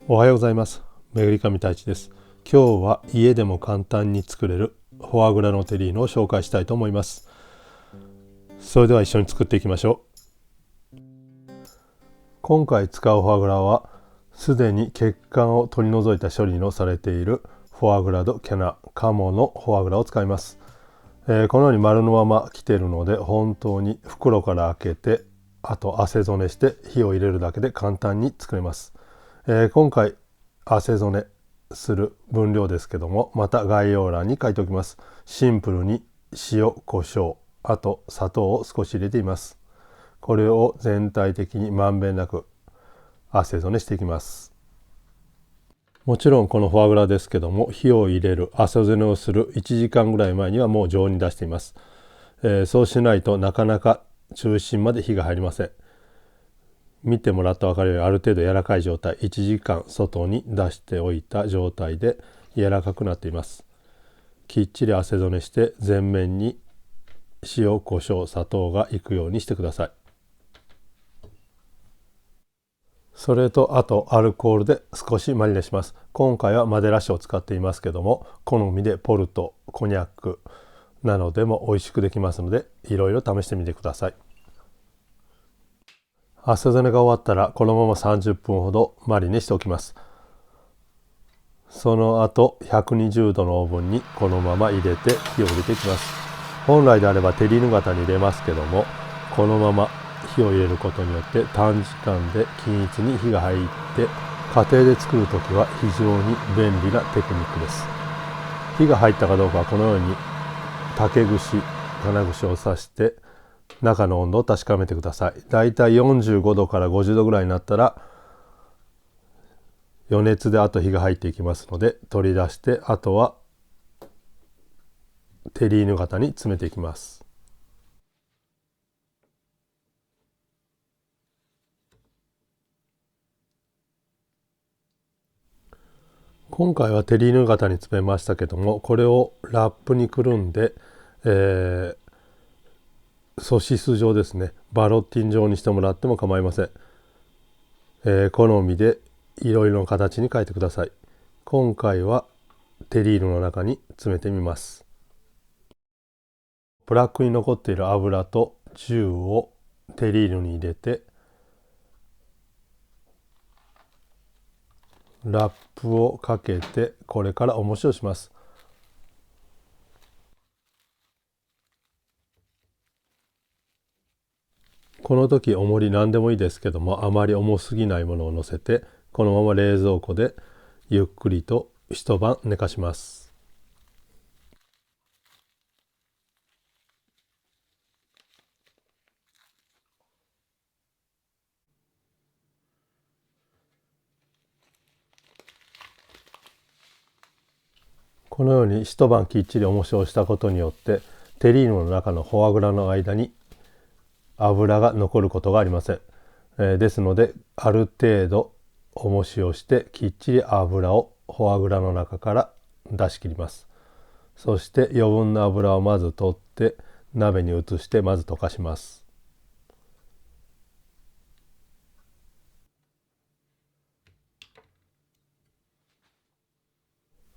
おはようございます。めぐりかみ太一です。今日は家でも簡単に作れるフォアグラのテリーヌを紹介したいと思います。それでは一緒に作っていきましょう。今回使うフォアグラはすでに血管を取り除いた処理のされているフォアグラ・ド・キャナ鴨のフォアグラを使います。このように丸のまま来ているので、本当に袋から開けて、あと汗染めして火を入れるだけで簡単に作れます。今回汗染めする分量ですけども、また概要欄に書いておきます。シンプルに塩、胡椒、あと砂糖を少し入れています。これを全体的にまんべんなく汗染めしていきます。もちろんこのフォアグラですけども、火を入れる汗染めをする1時間ぐらい前にはもう常温に出しています。そうしないとなかなか中心まで火が入りません。見てもらったら分かるように、ある程度柔らかい状態、1時間外に出しておいた状態で柔らかくなっています。きっちり汗染めして全面に塩、胡椒、砂糖がいくようにしてください。それとあとアルコールで少しマリネします。今回はマデラ酒を使っていますけども、好みでポルト、コニャックなどでも美味しくできますので、いろいろ試してみてください。汗染めが終わったらこのまま30分ほどマリネしておきます。その後120度のオーブンにこのまま入れて火を入れていきます。本来であればテリーヌ型に入れますけども、このまま火を入れることによって短時間で均一に火が入って、家庭で作るときは非常に便利なテクニックです。火が入ったかどうかはこのように竹串、金串を刺して中の温度を確かめてください。だいたい45度から50度ぐらいになったら余熱であと火が入っていきますので、取り出して、あとはテリーヌ型に詰めていきます。今回はテリーヌ型に詰めましたけども、これをラップにくるんで、ソシス状ですね、バロッティン状にしてもらっても構いません。好みでいろいろな形に変えてください。今回はテリーヌの中に詰めてみます。ブラックに残っている油とジューをテリーヌに入れて、ラップをかけて、これから重しをします。この時重り何でもいいですけども、あまり重すぎないものを乗せて、このまま冷蔵庫でゆっくりと一晩寝かします。このように一晩きっちり重しをしたことによって、テリーヌの中のフォアグラの間に油が残ることがありません。ですので、ある程度重しをしてきっちり油をフォアグラの中から出し切ります。そして余分な油をまず取って鍋に移してまず溶かします。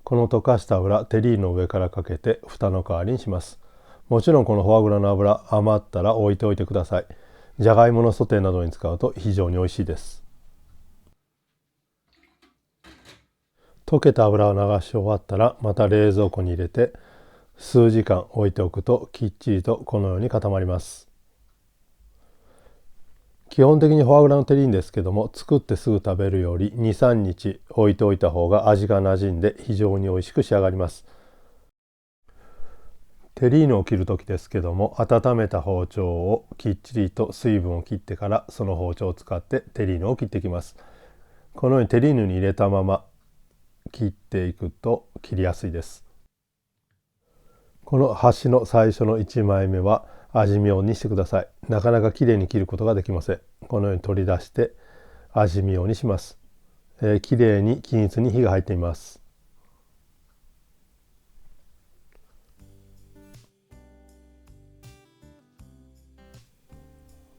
この溶かした油、テリーヌの上からかけて蓋の代わりにします。もちろんこのフォアグラの油余ったら置いておいてください。じゃがいものソテーなどに使うと非常に美味しいです。溶けた油を流し終わったらまた冷蔵庫に入れて数時間置いておくときっちりとこのように固まります。基本的にフォアグラのテリーヌですけども、作ってすぐ食べるより 2,3 日置いておいた方が味が馴染んで非常に美味しく仕上がります。テリーヌを切る時ですけども、温めた包丁をきっちりと水分を切ってから、その包丁を使ってテリーヌを切っていきます。このようにテリーヌに入れたまま切っていくと切りやすいです。この端の最初の1枚目は味見用にしてください。なかなかきれいに切ることができません。このように取り出して味見用にします。きれいに均一に火が入っています。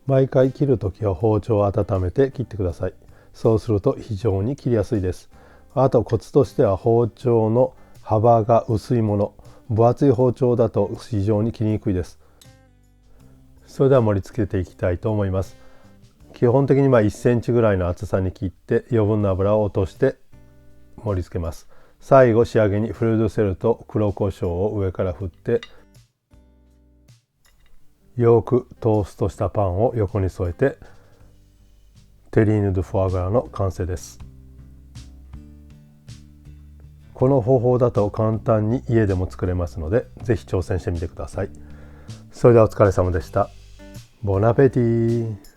毎回切るときは包丁を温めて切ってください。そうすると非常に切りやすいです。あとコツとしては包丁の幅が薄いもの、分厚い包丁だと非常に切りにくいです。それでは盛り付けていきたいと思います。基本的に1センチぐらいの厚さに切って余分な油を落として盛り付けます。最後仕上げにフルードセルと黒胡椒を上から振ってよくトーストしたパンを横に添えてテリーヌ・ドゥ・フォアグラの完成です。この方法だと簡単に家でも作れますので、ぜひ挑戦してみてください。それではお疲れ様でした。ボナペティ。